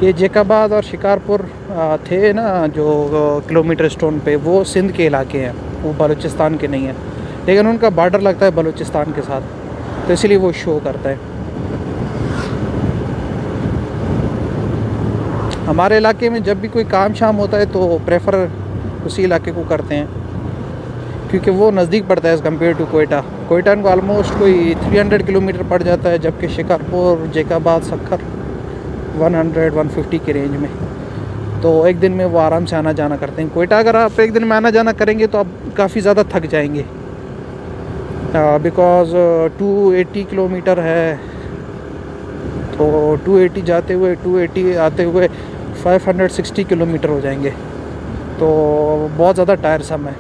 ये जैकाबाद और शिकारपुर थे ना जो किलोमीटर स्टोन पे, वो सिंध के इलाके हैं, वो बलूचिस्तान के नहीं हैं, लेकिन उनका बॉर्डर लगता है बलूचिस्तान के साथ, तो इसलिए वो शो करता है। हमारे इलाके में जब भी कोई काम शाम होता है तो प्रेफर उसी इलाके को करते हैं, क्योंकि वो नज़दीक पड़ता है as compared to Quetta. Quetta को ऑलमोस्ट कोई 300 किलोमीटर पड़ जाता है, जबकि शिकारपुर, जैकाबाद, सक्खर 100-150 की रेंज में। तो एक दिन में वो आराम से आना जाना करते हैं। कोयटा अगर आप एक दिन में आना जाना करेंगे तो आप काफ़ी ज़्यादा थक जाएंगे, बिकॉज़ 280 किलोमीटर है, तो 280 जाते हुए 280 आते हुए 560 किलोमीटर हो जाएंगे, तो बहुत ज़्यादा टायरसम है।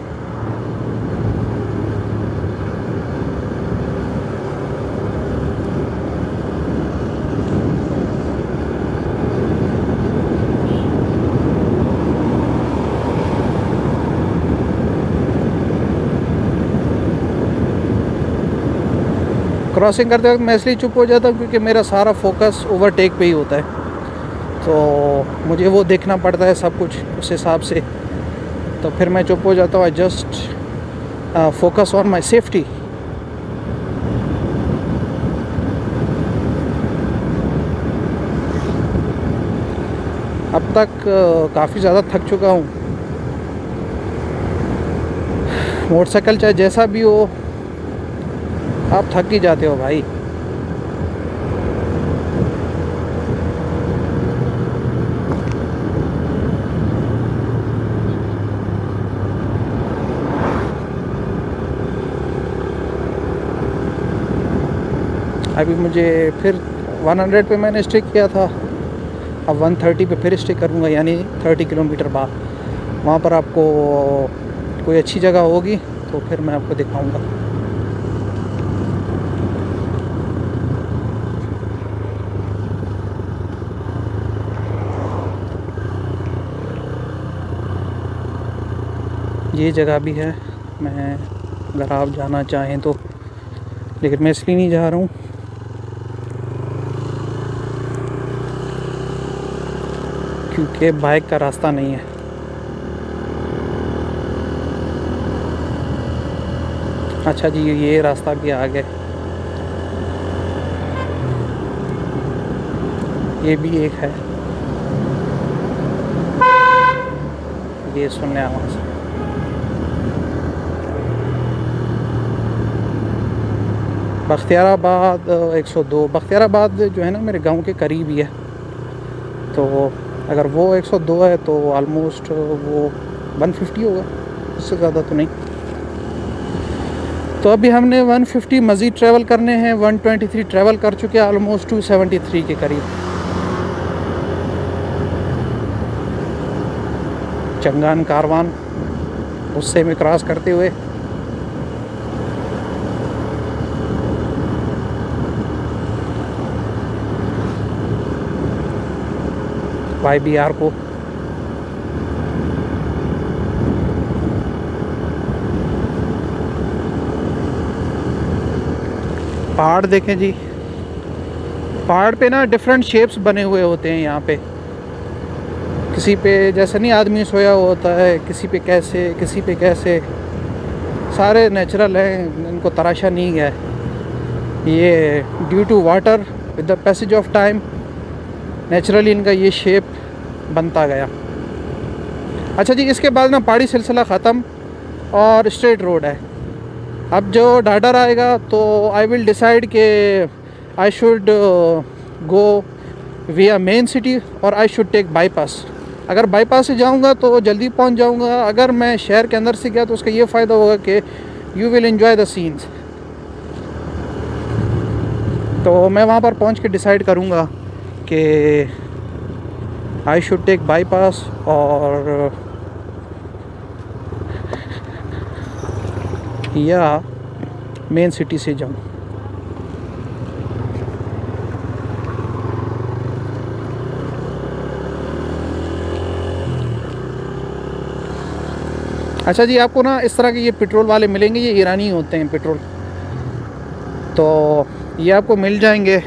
क्रॉसिंग करते वक्त मैं इसलिए चुप हो जाता हूँ क्योंकि मेरा सारा फोकस ओवरटेक पे ही होता है, तो मुझे वो देखना पड़ता है सब कुछ उस हिसाब से, तो फिर मैं चुप हो जाता हूँ। I just focus on my safety. अब तक काफ़ी ज़्यादा थक चुका हूँ। मोटरसाइकिल चाहे जैसा भी हो, आप थक ही जाते हो भाई। अभी मुझे फिर 100 पे मैंने स्टे किया था, अब 130 पे फिर स्टे करूँगा, यानी 30 किलोमीटर बाद। वहाँ पर आपको कोई अच्छी जगह होगी तो फिर मैं आपको दिखाऊँगा। ये जगह भी है, मैं अगर आप जाना चाहें तो, लेकिन मैं इसलिए नहीं जा रहा हूँ क्योंकि बाइक का रास्ता नहीं है। अच्छा जी, ये रास्ता भी आ गया, ये भी एक है, ये सुनने आवाज़। बख्तियाराबाद 102, बख्तियाराबाद जो है ना मेरे गांव के करीब ही है, तो अगर वो 102 है तो ऑलमोस्ट वो 150 होगा, उससे ज़्यादा तो नहीं। तो अभी हमने 150 मज़ीद ट्रैवल करने हैं, 123 ट्रैवल कर चुके हैं, ऑलमोस्ट 273 के करीब। चंगान कारवान उससे में क्रॉस करते हुए YBR को पहाड़ देखें जी, पहाड़ पे ना डिफरेंट शेप्स बने हुए होते हैं यहाँ पे, किसी पे जैसे नहीं आदमी सोया होता है, किसी पे कैसे, किसी पे कैसे, सारे नेचुरल हैं, इनको तराशा नहीं गया है। ये due to water with the passage of time naturally इनका ये शेप बनता गया। अच्छा जी, इसके बाद ना पहाड़ी सिलसिला ख़त्म और स्ट्रेट रोड है। अब जो डाडर आएगा तो आई विल डिसाइड के आई शुड गो विया मेन सिटी और आई शुड टेक बाईपास। अगर बाईपास से जाऊंगा तो जल्दी पहुंच जाऊंगा, अगर मैं शहर के अंदर से गया तो उसका ये फ़ायदा होगा कि you will enjoy the scenes. तो मैं वहाँ पर पहुँच के डिसाइड करूँगा कि आई शुड टेक बाईपास और या मेन सिटी से जाऊँ। अच्छा जी, आपको ना इस तरह के ये पेट्रोल वाले मिलेंगे, ये ईरानी होते हैं पेट्रोल, तो ये आपको मिल जाएंगे।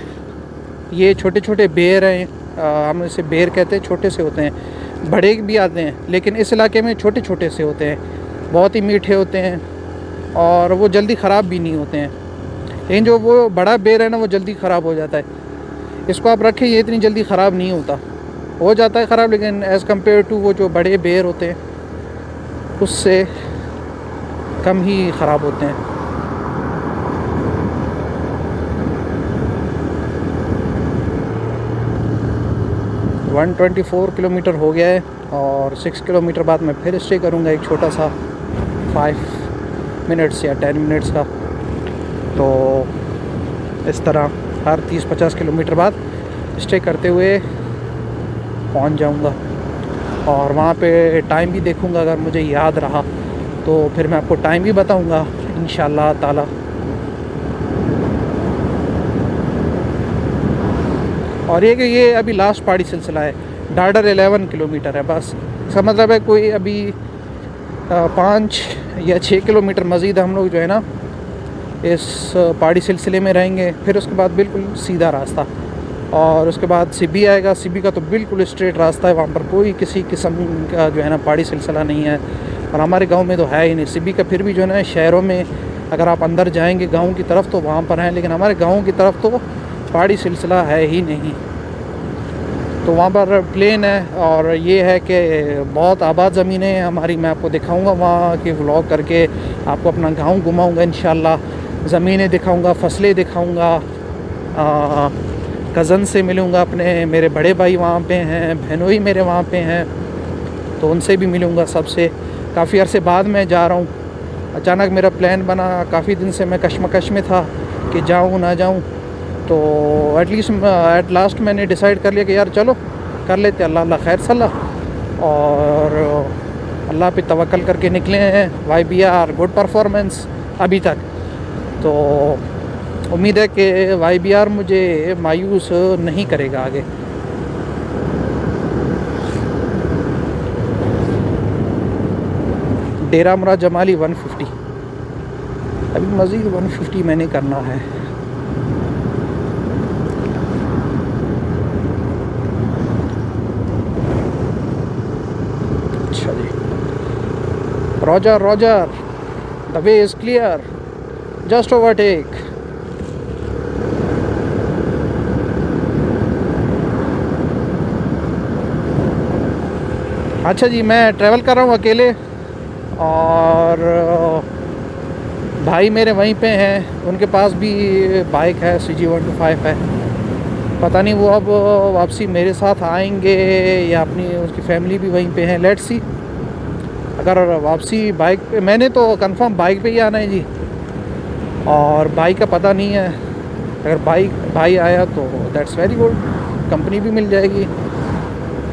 ये छोटे छोटे बेर हैं हम इसे बेर कहते हैं, छोटे से होते हैं, बड़े भी आते हैं, लेकिन इस इलाके में छोटे छोटे से होते हैं, बहुत ही मीठे होते हैं और वो जल्दी ख़राब भी नहीं होते हैं। लेकिन जो वो बड़ा बेर है ना, वो जल्दी ख़राब हो जाता है। इसको आप रखें, ये इतनी जल्दी ख़राब नहीं होता, हो जाता है ख़राब, लेकिन एज़ कम्पेयर टू वो जो बड़े बेर होते हैं उससे कम ही ख़राब होते हैं। वन 24 किलोमीटर हो गया है और 6 किलोमीटर बाद मैं फिर स्टे करूँगा, एक छोटा सा 5 मिनट्स या 10 मिनट्स का। तो इस तरह हर 30-50 किलोमीटर बाद स्टे करते हुए पहुंच जाऊंगा और वहाँ पे टाइम भी देखूंगा, अगर मुझे याद रहा तो फिर मैं आपको टाइम भी बताऊंगा इंशाअल्लाह ताला। और ये कि ये अभी लास्ट पहाड़ी सिलसिला है, डाडर 11 किलोमीटर है बस। इसका मतलब है कोई अभी 5 या 6 किलोमीटर मज़ीद हम लोग जो है ना इस पहाड़ी सिलसिले में रहेंगे, फिर उसके बाद बिल्कुल सीधा रास्ता। और उसके बाद सिबी आएगा, सिबी का तो बिल्कुल स्ट्रेट रास्ता है, वहाँ पर कोई किसी किस्म का जो है ना पहाड़ी सिलसिला नहीं है। और हमारे गांव में तो है ही नहीं सिबी का, फिर भी जो है ना शहरों में अगर आप अंदर जाएंगे गांव की तरफ तो वहाँ पर हैं, लेकिन हमारे गांव की तरफ तो पहाड़ी सिलसिला है ही नहीं। तो वहाँ पर प्लेन है और ये है कि बहुत आबाद ज़मीनें हैं हमारी। मैं आपको दिखाऊँगा वहाँ के व्लॉग करके, आपको अपना गाँव घुमाऊँगा इंशाल्लाह, ज़मीनें दिखाऊँगा, फसलें दिखाऊँगा, कज़न से मिलूँगा अपने, मेरे बड़े भाई वहाँ पे हैं, बहनोई मेरे वहाँ पे हैं, तो उनसे भी मिलूँगा सबसे। काफ़ी अरसे बाद मैं जा रहा हूँ, अचानक मेरा प्लान बना, काफ़ी दिन से मैं कश्मकश में था कि जाऊँ ना जाऊँ, तो एट लास्ट मैंने डिसाइड कर लिया कि यार चलो कर लेते, अल्लाह अल्लाह खैर सल्ला। और अल्लाह पे तवक्कल करके निकले हैं। YBR गुड परफॉर्मेंस अभी तक, तो उम्मीद है कि YBR मुझे मायूस नहीं करेगा आगे। डेरा मुराद जमाली 150, अभी मज़ीद 150 मैंने करना है। अच्छा जी, Roger Roger, the way is clear, just overtake. अच्छा जी, मैं ट्रैवल कर रहा हूँ अकेले और भाई मेरे वहीं पे हैं, उनके पास भी बाइक है, CG125 है। पता नहीं वो अब वापसी मेरे साथ आएंगे या अपनी उसकी फैमिली भी वहीं पे है, लेट्स सी। अगर वापसी बाइक पे, मैंने तो कंफर्म बाइक पे ही आना है जी, और बाइक का पता नहीं है। अगर भाई आया तो दैट्स वेरी गुड, कंपनी भी मिल जाएगी।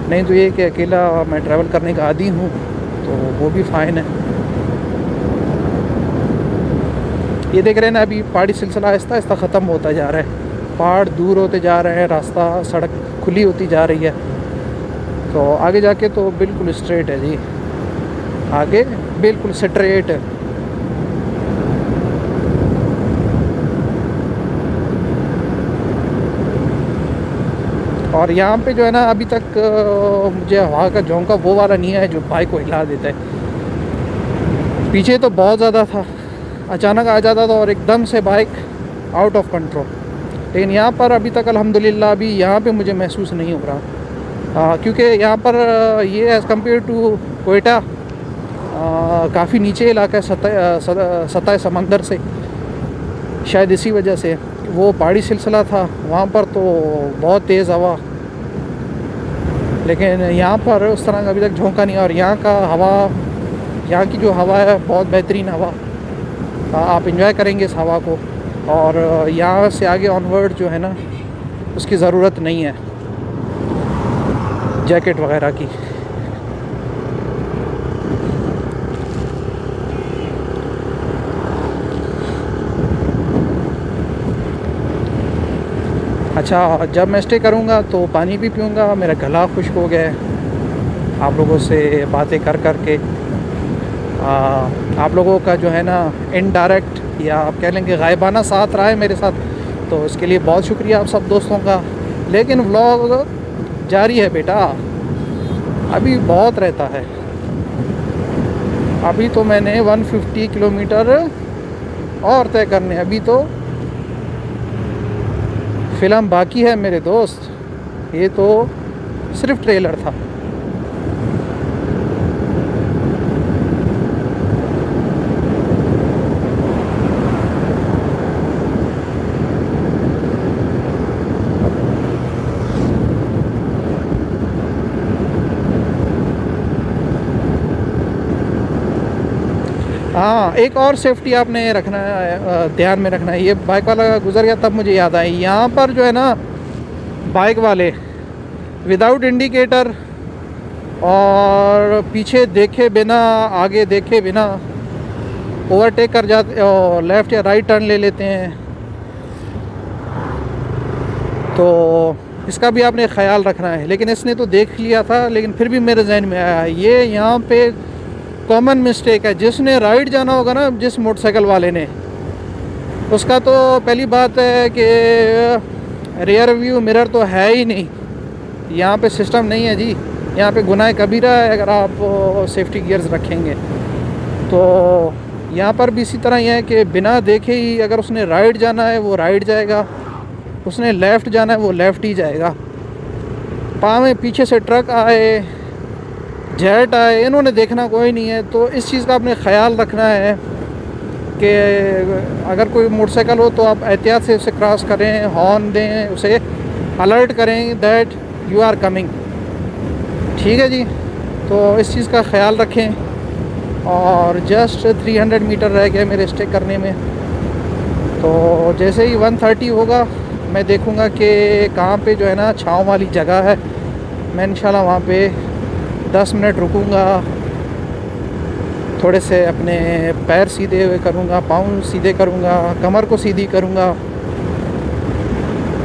नहीं तो ये कि अकेला मैं ट्रैवल करने का आदी हूँ, तो वो भी फ़ाइन है। ये देख रहे हैं ना, अभी पहाड़ी सिलसिला आहिस्ता आहिस्ता ख़त्म होता जा रहा है, पहाड़ दूर होते जा रहे हैं, रास्ता सड़क खुली होती जा रही है। तो आगे जाके तो बिल्कुल स्ट्रेट है जी, आगे बिल्कुल स्ट्रेट है। और यहाँ पे जो है ना अभी तक मुझे हवा का झोंका वो वाला नहीं है जो बाइक को हिला देता है। पीछे तो बहुत ज़्यादा था, अचानक आ जाता था और एकदम से बाइक आउट ऑफ कंट्रोल। लेकिन यहाँ पर अभी तक अल्हम्दुलिल्लाह अभी यहाँ पे मुझे महसूस नहीं हो रहा, क्योंकि यहाँ पर ये एज़ कम्पेयर टू कोयटा काफ़ी नीचे इलाका है सतह समंदर से, शायद इसी वजह से। वो पहाड़ी सिलसिला था, वहाँ पर तो बहुत तेज़ हवा, लेकिन यहाँ पर उस तरह का अभी तक झोंका नहीं। और यहाँ का हवा, यहाँ की जो हवा है बहुत बेहतरीन हवा, आप इंजॉय करेंगे इस हवा को। और यहाँ से आगे ऑनवर्ड जो है ना उसकी ज़रूरत नहीं है जैकेट वगैरह की। अच्छा, जब मैं स्टे करूँगा तो पानी भी पीऊँगा, मेरा गला खुश्क हो गया है आप लोगों से बातें कर कर के। आप लोगों का जो है ना इनडायरेक्ट या आप कह लेंगे गायबाना साथ रहा है मेरे साथ, तो इसके लिए बहुत शुक्रिया आप सब दोस्तों का। लेकिन व्लॉग जारी है बेटा, अभी बहुत रहता है। अभी तो मैंने 150 किलोमीटर और तय करने, अभी तो फिल्म बाकी है मेरे दोस्त, ये तो सिर्फ ट्रेलर था। हाँ, एक और सेफ्टी आपने रखना है, ध्यान में रखना है। ये बाइक वाला गुजर गया तब मुझे याद आई, यहाँ पर जो है ना बाइक वाले विदाउट इंडिकेटर और पीछे देखे बिना, आगे देखे बिना ओवरटेक कर जाते और लेफ़्ट या राइट टर्न ले लेते हैं। तो इसका भी आपने ख्याल रखना है। लेकिन इसने तो देख लिया था, लेकिन फिर भी मेरे जहन में आया, ये यहाँ पे कॉमन मिस्टेक है। जिसने राइट जाना होगा ना, जिस मोटरसाइकिल वाले ने, उसका तो पहली बात है कि रियर व्यू मिरर तो है ही नहीं, यहाँ पे सिस्टम नहीं है जी। यहाँ पे गुनाह कबीरा है अगर आप सेफ्टी गियर्स रखेंगे। तो यहाँ पर भी इसी तरह ही है कि बिना देखे ही अगर उसने राइट जाना है वो राइट जाएगा, उसने लेफ़्ट जाना है वो लेफ़्ट ही जाएगा। पाँव पीछे से ट्रक आए, जेट आए, इन्होंने देखना कोई नहीं है। तो इस चीज़ का आपने ख्याल रखना है कि अगर कोई मोटरसाइकिल हो तो आप एहतियात से उसे क्रॉस करें, हॉर्न दें, उसे अलर्ट करें दैट यू आर कमिंग। ठीक है जी, तो इस चीज़ का ख्याल रखें। और जस्ट 300 मीटर रह गए मेरे स्टे करने में। तो जैसे ही 130 होगा मैं देखूँगा कि कहाँ पे जो है ना छाँव वाली जगह है, मैं इंशाल्लाह वहाँ पे 10 मिनट रुकूँगा, थोड़े से अपने पैर सीधे हुए करूँगा, पाँव सीधे करूँगा, कमर को सीधी करूँगा।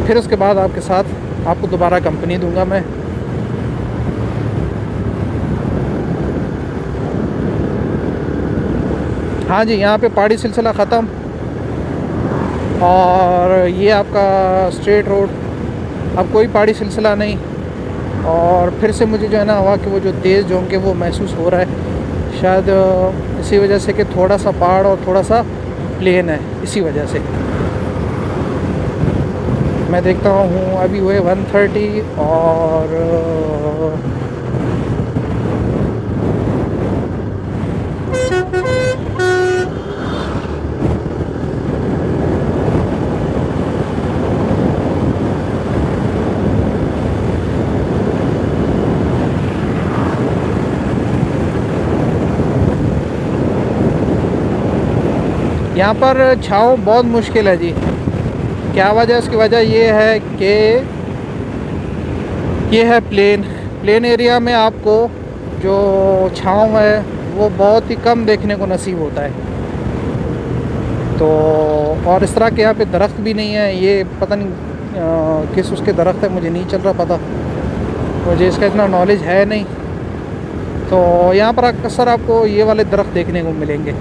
फिर उसके बाद आपके साथ आपको दोबारा कंपनी दूँगा मैं। हाँ जी, यहाँ पे पहाड़ी सिलसिला ख़त्म और ये आपका स्ट्रेट रोड, अब कोई पहाड़ी सिलसिला नहीं। और फिर से मुझे जो है ना हवा के वो जो तेज़ झोंके वो महसूस हो रहा है, शायद इसी वजह से कि थोड़ा सा पहाड़ और थोड़ा सा प्लेन है, इसी वजह से। मैं देखता हूँ अभी हुए 130 और यहाँ पर छाँव बहुत मुश्किल है जी। क्या वजह? इसकी वजह ये है कि ये है प्लेन एरिया में आपको जो छाँव है वो बहुत ही कम देखने को नसीब होता है। तो और इस तरह के यहाँ पे दरख्त भी नहीं है, ये पता नहीं किस उसके दरख्त है, मुझे नहीं चल रहा पता, मुझे इसका इतना नॉलेज है नहीं। तो यहाँ पर अक्सर आपको ये वाले दरख्त देखने को मिलेंगे।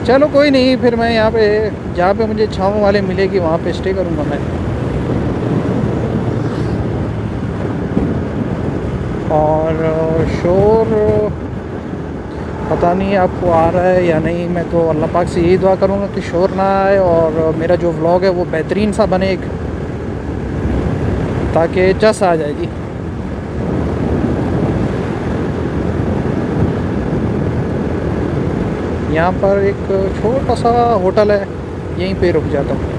चलो कोई नहीं, फिर मैं यहाँ पे जहाँ पे मुझे छाँव वाले मिलेगी वहाँ पे स्टे करूँगा मैं। और शोर पता नहीं आपको आ रहा है या नहीं। मैं तो अल्लाह पाक से यही दुआ करूँगा कि शोर ना आए और मेरा जो व्लॉग है वो बेहतरीन सा बने एक, ताकि जस आ जाए जी। यहाँ पर एक छोटा सा होटल है, यहीं पे रुक जाता हूँ।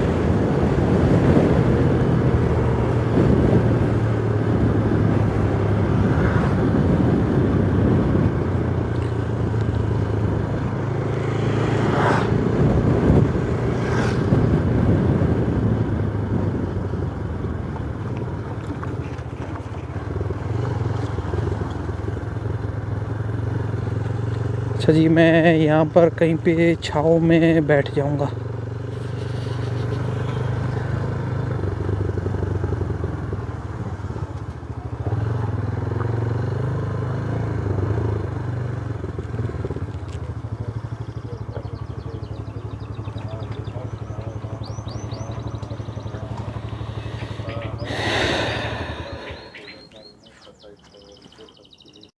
अच्छा जी, मैं यहाँ पर कहीं पे छाँव में बैठ जाऊँगा।